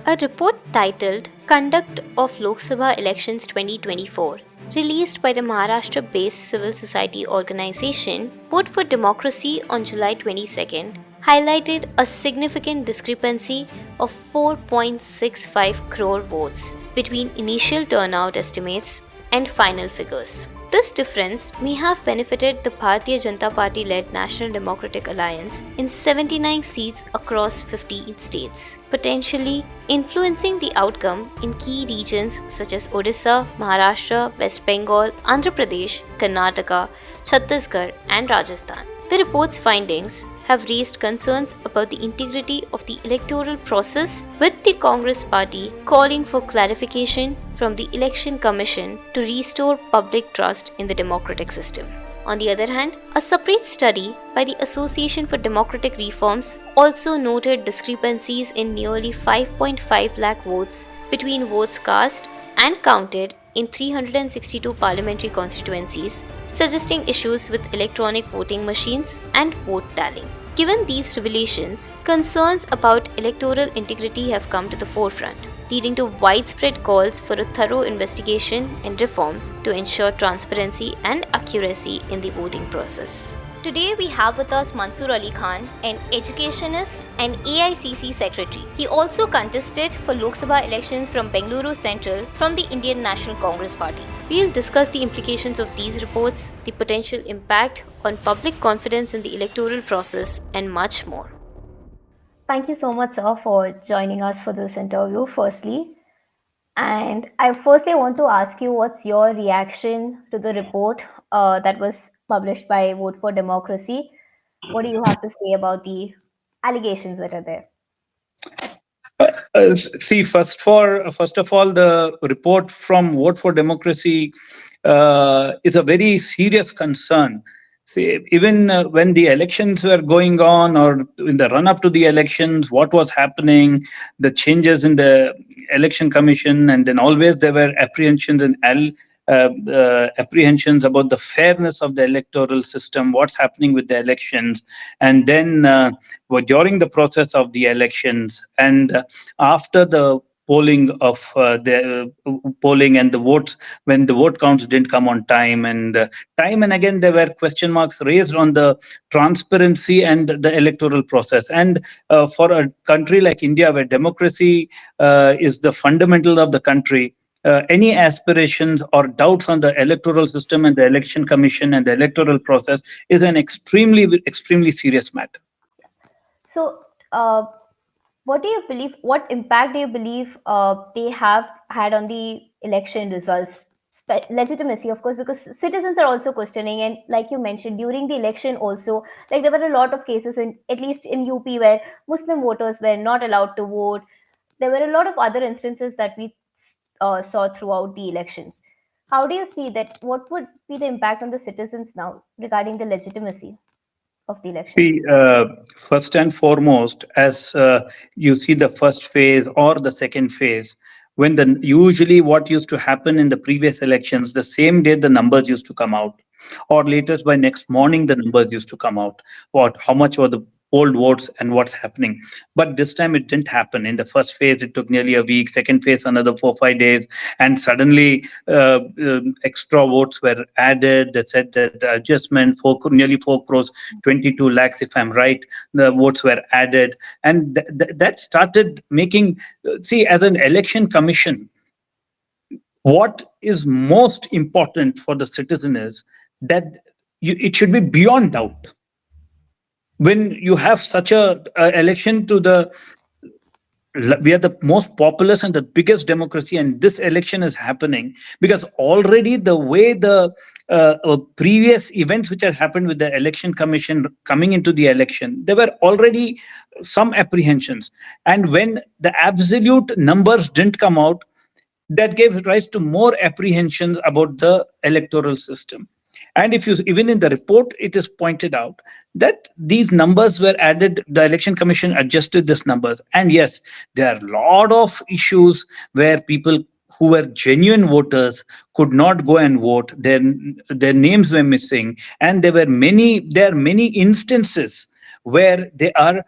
A report titled Conduct of Lok Sabha Elections 2024, released by the Maharashtra based civil society organization Vote for Democracy on July 22nd, highlighted a significant discrepancy of 4.65 crore votes between initial turnout estimates and final figures. This difference may have benefited the Bharatiya Janata Party-led National Democratic Alliance in 79 seats across 15 states, potentially influencing the outcome in key regions such as Odisha, Maharashtra, West Bengal, Andhra Pradesh, Karnataka, Chhattisgarh, and Rajasthan. The report's findings have raised concerns about the integrity of the electoral process, with the Congress party calling for clarification from the Election Commission to restore public trust in the democratic system. On the other hand, a separate study by the Association for Democratic Reforms also noted discrepancies in nearly 5.5 lakh votes between votes cast and counted in 362 parliamentary constituencies, suggesting issues with electronic voting machines and vote tallying. Given these revelations, concerns about electoral integrity have come to the forefront, leading to widespread calls for a thorough investigation and reforms to ensure transparency and accuracy in the voting process. Today we have with us Mansoor Ali Khan, an educationist and AICC secretary. He also contested for Lok Sabha elections from Bengaluru Central from the Indian National Congress Party. We will discuss the implications of these reports, the potential impact on public confidence in the electoral process, and much more. Thank you so much, sir, for joining us for this interview, firstly. And I firstly want to ask you, what's your reaction to the report that was published by Vote for Democracy? What do you have to say about the allegations that are there? See, first of all, the report from Vote for Democracy is a very serious concern. See, even when the elections were going on, or in the run-up to the elections, what was happening, the changes in the election commission, and then always there were apprehensions and apprehensions about the fairness of the electoral system, what's happening with the elections, and then during the process of the elections, and after the polling and the votes, when the vote counts didn't come on time, and time and again there were question marks raised on the transparency and the electoral process. And for a country like India, where democracy is the fundamental of the country, any aspirations or doubts on the electoral system and the election commission and the electoral process is an extremely serious matter. So, what do you believe? What impact do you believe they have had on the election results? Legitimacy, of course, because citizens are also questioning, and like you mentioned, during the election also, like there were a lot of cases, in at least in UP, where Muslim voters were not allowed to vote. There were a lot of other instances that we saw throughout the elections. How do you see that? What would be the impact on the citizens now regarding the legitimacy of the elections? See, first and foremost, as you see the first phase or the second phase, when usually what used to happen in the previous elections, the same day the numbers used to come out, or latest by next morning the numbers used to come out. How much were the old votes and what's happening? But this time it didn't happen. In the first phase it took nearly a week, second phase another 4-5 days, and suddenly extra votes were added. They said that the adjustment for nearly 4 crores 22 lakhs, if I'm right, the votes were added, and that started making, see, as an election commission, what is most important for the citizen is that it should be beyond doubt. When you have such a election we are the most populous and the biggest democracy, and this election is happening because already the way the previous events which had happened with the election commission coming into the election, there were already some apprehensions, and when the absolute numbers didn't come out, that gave rise to more apprehensions about the electoral system. And even in the report, it is pointed out that these numbers were added, the election commission adjusted these numbers. And yes, there are a lot of issues where people who were genuine voters could not go and vote. Their names were missing, and there are many instances where they are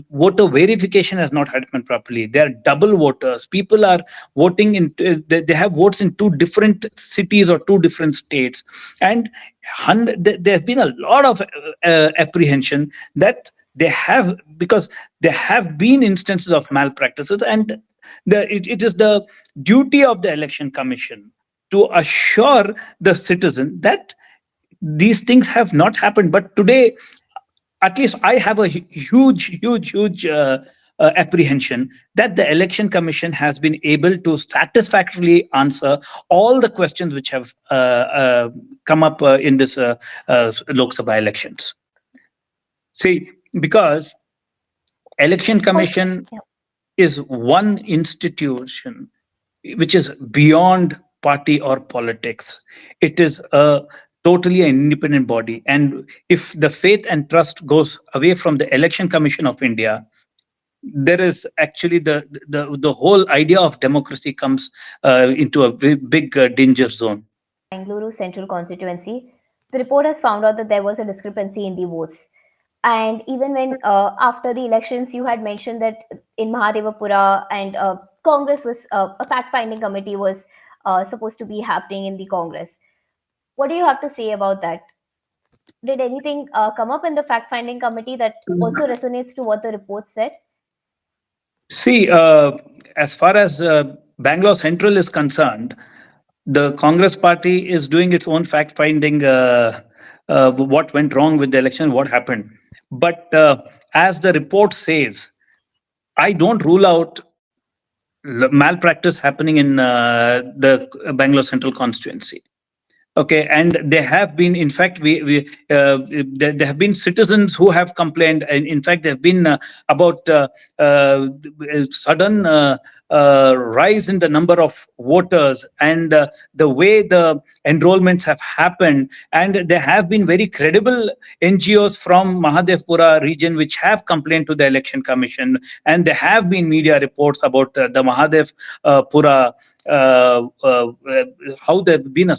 voter verification has not happened properly. They are double voters. People are voting in they have votes in two different cities or two different states, and there has been a lot of apprehension that they have, because there have been instances of malpractices, and it is the duty of the election commission to assure the citizen that these things have not happened. But today, at least I have a huge apprehension that the election commission has been able to satisfactorily answer all the questions which have come up in this Lok Sabha elections. See, because election commission is one institution which is beyond party or politics. It is a totally an independent body. And if the faith and trust goes away from the Election Commission of India, there is actually the whole idea of democracy comes into a big danger zone. Bengaluru Central constituency, the report has found out that there was a discrepancy in the votes. And even when after the elections, you had mentioned that in Mahadevapura and Congress was a fact-finding committee was supposed to be happening in the Congress. What do you have to say about that? Did anything come up in the fact-finding committee that also resonates to what the report said? See, as far as Bangalore Central is concerned, the Congress party is doing its own fact finding, what went wrong with the election, what happened. But as the report says, I don't rule out malpractice happening in the Bangalore Central constituency. Okay, and there have been, in fact, there have been citizens who have complained, and in fact, there have been about sudden rise in the number of voters, and the way the enrollments have happened, and there have been very credible NGOs from Mahadevpura region which have complained to the election commission, and there have been media reports about the Mahadevpura how there has been a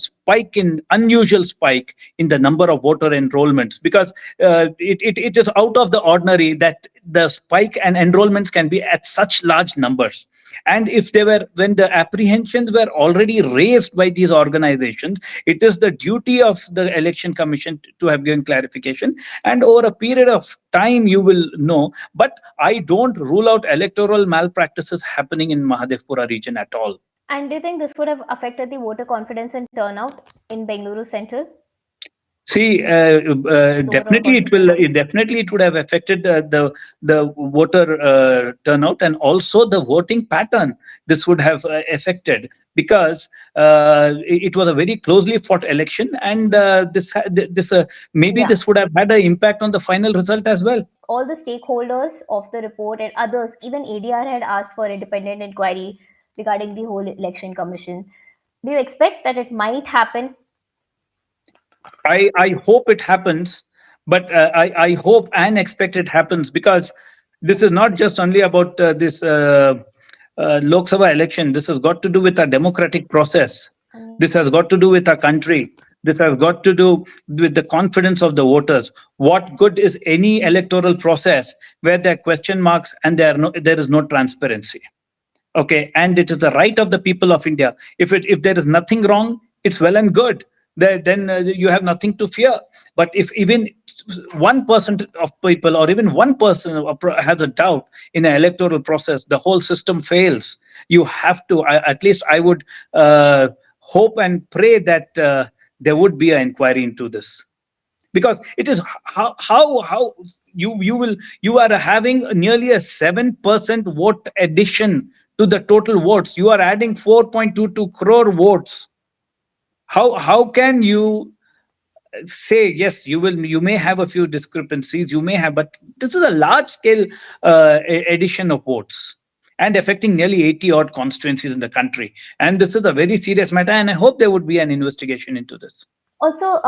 unusual spike in the number of voter enrollments, because it is out of the ordinary that the spike and enrollments can be at such large numbers. And if they were, when the apprehensions were already raised by these organizations, it is the duty of the election commission to have given clarification, and over a period of time you will know. But I don't rule out electoral malpractices happening in Mahadevpura region at all. And do you think this would have affected the voter confidence and turnout in Bengaluru Central? See, definitely it will. Definitely, it would have affected the voter turnout, and also the voting pattern. This would have affected, because it was a very closely fought election, and this would have had an impact on the final result as well. All the stakeholders of the report and others, even ADR, had asked for independent inquiry regarding the whole election commission. Do you expect that it might happen? I hope it happens, but I hope and expect it happens, because this is not just only about this Lok Sabha election. This has got to do with our democratic process. This has got to do with our country. This has got to do with the confidence of the voters. What good is any electoral process where there are question marks and there is no transparency? Okay, and it is the right of the people of India. If there is nothing wrong, it's well and good. Then you have nothing to fear. But if even 1% of people, or even one person has a doubt in an electoral process, the whole system fails. You have to, at least I would hope and pray that there would be an inquiry into this, because it is how you are having nearly a 7% vote addition to the total votes. You are adding 4.22 crore votes. How can you say, yes, you may have a few discrepancies, you may have, but this is a large scale addition of votes, and affecting nearly 80 odd constituencies in the country, and this is a very serious matter, and I hope there would be an investigation into this. Also,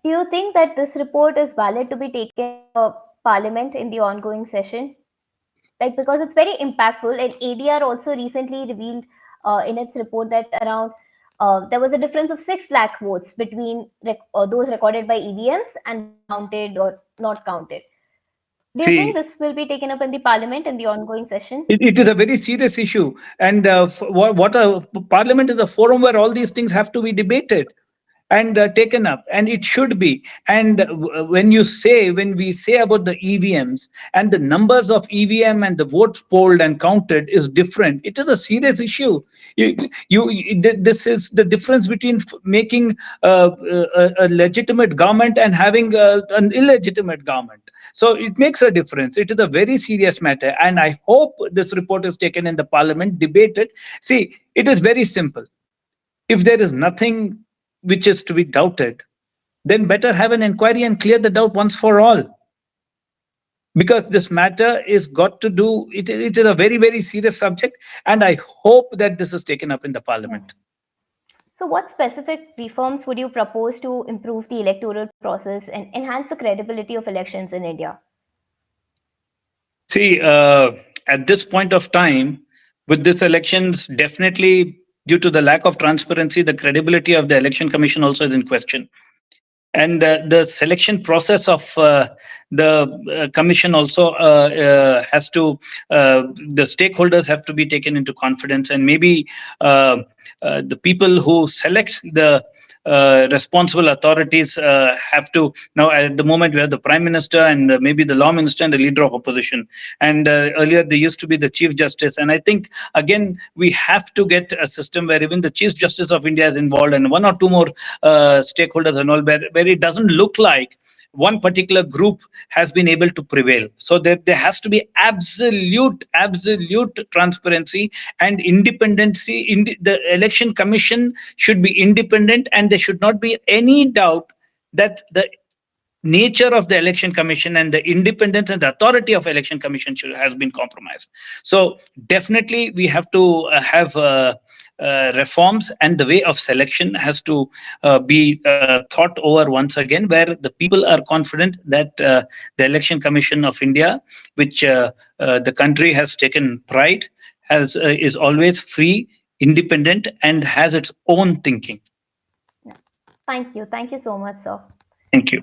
do you think that this report is valid to be taken to Parliament in the ongoing session? Like, because it's very impactful, and ADR also recently revealed in its report that around there was a difference of 6 lakh votes between those recorded by EVMs and those counted or not counted. Do you think See, this will be taken up in the parliament in the ongoing session? it is a very serious issue, and what a parliament is a forum where all these things have to be debated and taken up, and it should be. And when we say about the EVMs and the numbers of EVM and the votes polled and counted is different, it is a serious issue. This is the difference between making a legitimate government and having an illegitimate government. So it makes a difference. It is a very serious matter, and I hope this report is taken in the parliament, debated. See, it is very simple. If there is nothing which is to be doubted, then better have an inquiry and clear the doubt once for all. Because this matter is got to do, it is a very, very serious subject, and I hope that this is taken up in the parliament. So, what specific reforms would you propose to improve the electoral process and enhance the credibility of elections in India? See, at this point of time, with this elections, definitely due to the lack of transparency, the credibility of the election commission also is in question. And the selection process of the commission also has to, the stakeholders have to be taken into confidence, and maybe the people who select the responsible authorities have to, now at the moment we have the prime minister and maybe the law minister and the leader of opposition, and earlier there used to be the chief justice. And I think again we have to get a system where even the chief justice of India is involved, and one or two more stakeholders and all, where it doesn't look like one particular group has been able to prevail. So there has to be absolute transparency and independency. The election commission should be independent, and there should not be any doubt that the nature of the election commission and the independence and the authority of election commission has been compromised. So definitely we have to have reforms, and the way of selection has to be thought over once again, where the people are confident that the election commission of India, which the country has taken pride, is always free, independent, and has its own thinking. Thank you so much, sir. Thank you.